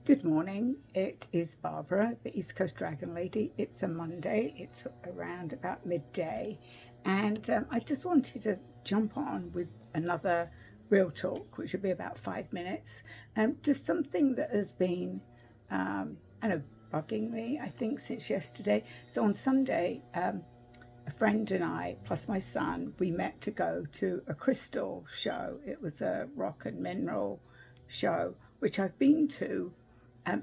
Good morning, it is Barbara, the East Coast Dragon Lady. It's a Monday, it's around about midday, and I just wanted to jump on with another real talk, which will be about 5 minutes. Just something that has been, I know, bugging me, I think, since yesterday. So on Sunday, a friend and I, plus my son, we met to go to a crystal show. It was a rock and mineral show, which I've been to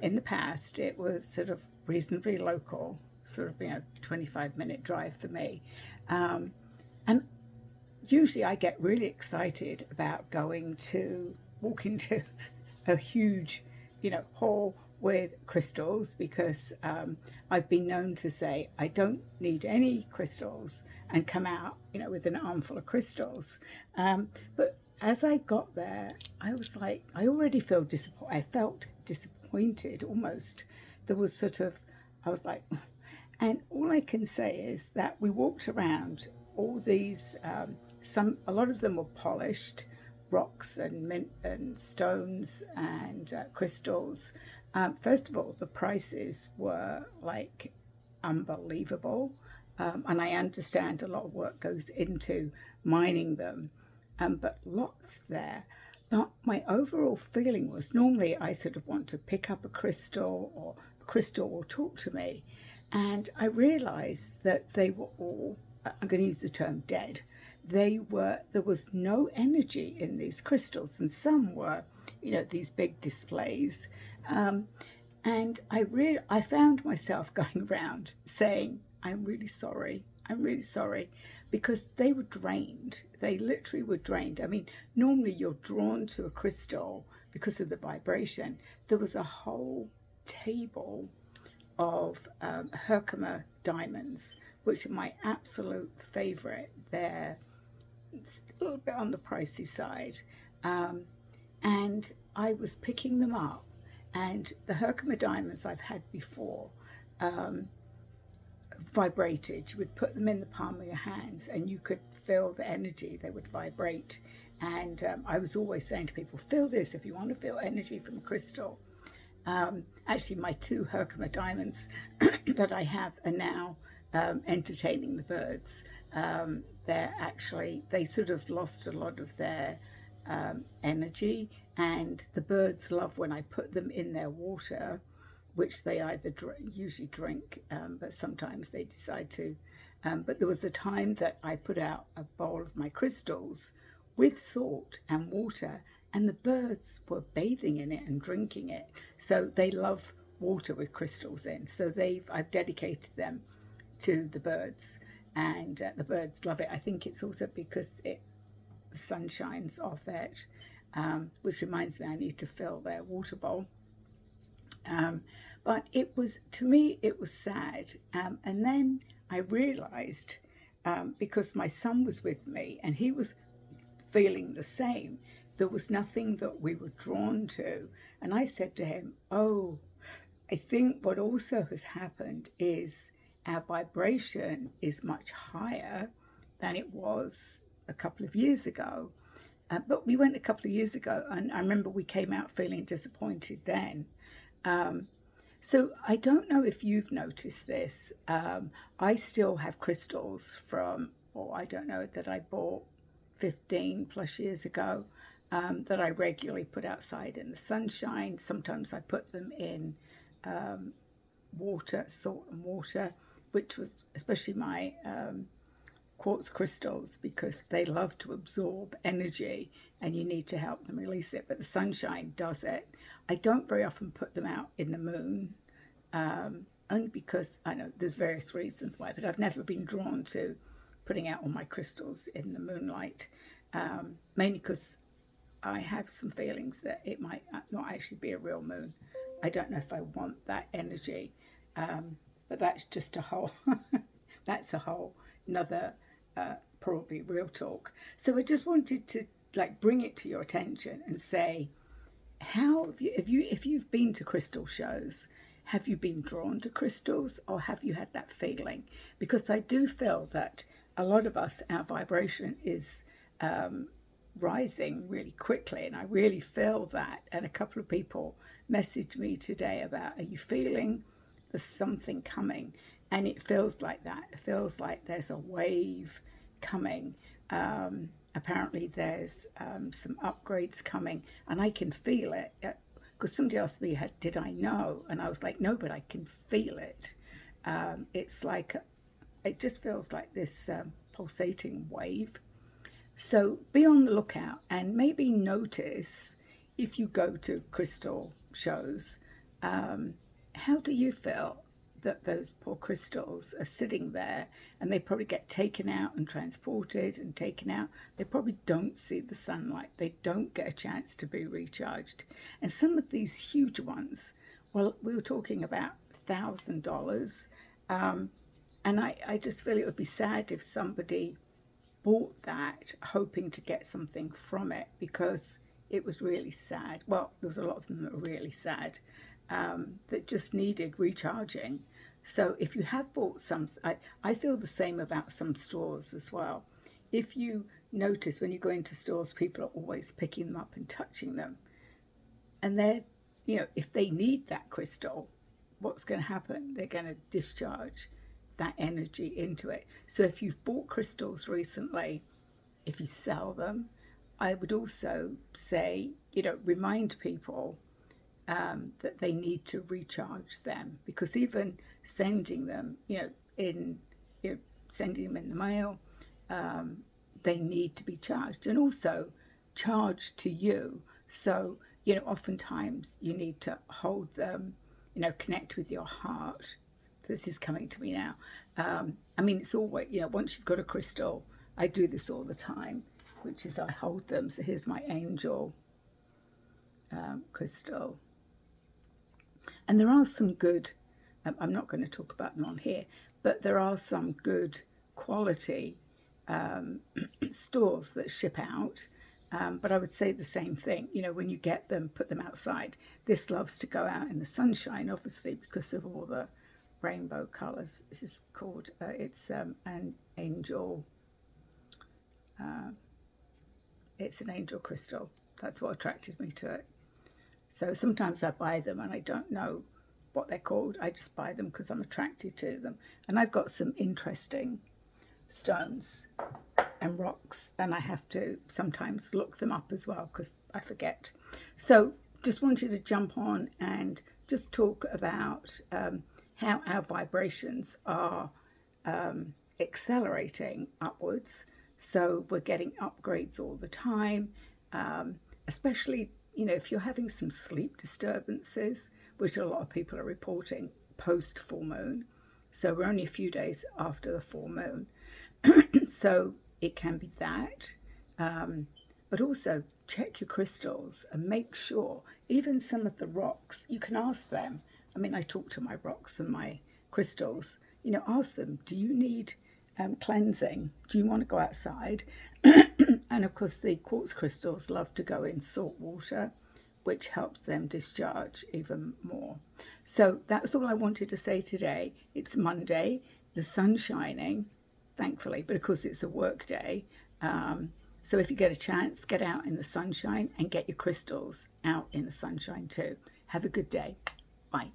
in the past. It was sort of reasonably local, sort of 25-minute drive for me. And usually I get really excited about going to walk into a huge, hall with crystals because I've been known to say I don't need any crystals and come out, with an armful of crystals. But as I got there, I was like, I already feel disappointed. I felt disappointed almost. There was sort of, I was like, and all I can say is that we walked around all these, a lot of them were polished rocks and mint and stones and crystals. First of all, the prices were like unbelievable. And I understand a lot of work goes into mining them, but lots there. But my overall feeling was normally I sort of want to pick up a crystal or a crystal will talk to me. And I realized that they were all, I'm going to use the term dead. There was no energy in these crystals, and some were, these big displays. And I found myself going around saying, I'm really sorry. I'm really sorry, because they were drained. They literally were drained. I mean, normally you're drawn to a crystal because of the vibration. There was a whole table of Herkimer diamonds, which are my absolute favorite. They're a little bit on the pricey side. And I was picking them up, and the Herkimer diamonds I've had before vibrated. You would put them in the palm of your hands and you could feel the energy, they would vibrate. And I was always saying to people, feel this if you want to feel energy from a crystal. Actually, my two Herkimer diamonds that I have are now entertaining the birds. They sort of lost a lot of their energy, and the birds love when I put them in their water, which they either usually drink, but sometimes they decide to. But there was a time that I put out a bowl of my crystals with salt and water, and the birds were bathing in it and drinking it. So they love water with crystals in. So I've dedicated them to the birds, and the birds love it. I think it's also because the sun shines off it, which reminds me I need to fill their water bowl. But to me, it was sad. And then I realized, because my son was with me and he was feeling the same, there was nothing that we were drawn to. And I said to him, oh, I think what also has happened is our vibration is much higher than it was a couple of years ago. But we went a couple of years ago, and I remember we came out feeling disappointed then. So I don't know if you've noticed this. I still have crystals I don't know, that I bought 15 plus years ago, that I regularly put outside in the sunshine. Sometimes I put them in water, salt and water, which was especially my quartz crystals, because they love to absorb energy and you need to help them release it. But the sunshine does it. I don't very often put them out in the moon, only because I know there's various reasons why, but I've never been drawn to putting out all my crystals in the moonlight, mainly because I have some feelings that it might not actually be a real moon. I don't know if I want that energy, but that's just that's a whole another probably real talk. So I just wanted to bring it to your attention and say, how if you've been to crystal shows, have you been drawn to crystals, or have you had that feeling? Because I do feel that a lot of us, our vibration is rising really quickly, and I really feel that. And a couple of people messaged me today about, are you feeling there's something coming? And it feels like that. It feels like there's a wave coming. Apparently there's some upgrades coming, and I can feel it. Because somebody asked me, did I know? And I was like, no, but I can feel it. It's like, it just feels like this pulsating wave. So be on the lookout, and maybe notice if you go to crystal shows, how do you feel that those poor crystals are sitting there, and they probably get taken out and transported and taken out. They probably don't see the sunlight. They don't get a chance to be recharged. And some of these huge ones, well, we were talking about $1,000. And I just feel it would be sad if somebody bought that hoping to get something from it, because it was really sad. Well, there was a lot of them that were really sad, that just needed recharging. So if you have bought some, I feel the same about some stores as well. If you notice when you go into stores, people are always picking them up and touching them. And they're, if they need that crystal, what's going to happen? They're going to discharge that energy into it. So if you've bought crystals recently, if you sell them, I would also say, remind people that they need to recharge them, because even sending them, sending them in the mail, they need to be charged, and also charged to you. So, oftentimes you need to hold them, connect with your heart. This is coming to me now. It's always, once you've got a crystal, I do this all the time, which is I hold them. So here's my angel crystal. And there are some good, I'm not going to talk about them on here, but there are some good quality stores that ship out. But I would say the same thing, when you get them, put them outside. This loves to go out in the sunshine, obviously, because of all the rainbow colors. This is called, it's an angel, it's an angel crystal. That's what attracted me to it. So sometimes I buy them and I don't know what they're called. I just buy them because I'm attracted to them. And I've got some interesting stones and rocks, and I have to sometimes look them up as well because I forget. So just wanted to jump on and just talk about how our vibrations are accelerating upwards. So we're getting upgrades all the time, especially if you're having some sleep disturbances, which a lot of people are reporting post full moon. So we're only a few days after the full moon. So it can be that. But also check your crystals and make sure, even some of the rocks, you can ask them. I talk to my rocks and my crystals, ask them, do you need cleansing? Do you want to go outside? And of course, the quartz crystals love to go in salt water, which helps them discharge even more. So that's all I wanted to say today. It's Monday, the sun's shining, thankfully, but of course it's a work day. So if you get a chance, get out in the sunshine and get your crystals out in the sunshine too. Have a good day. Bye.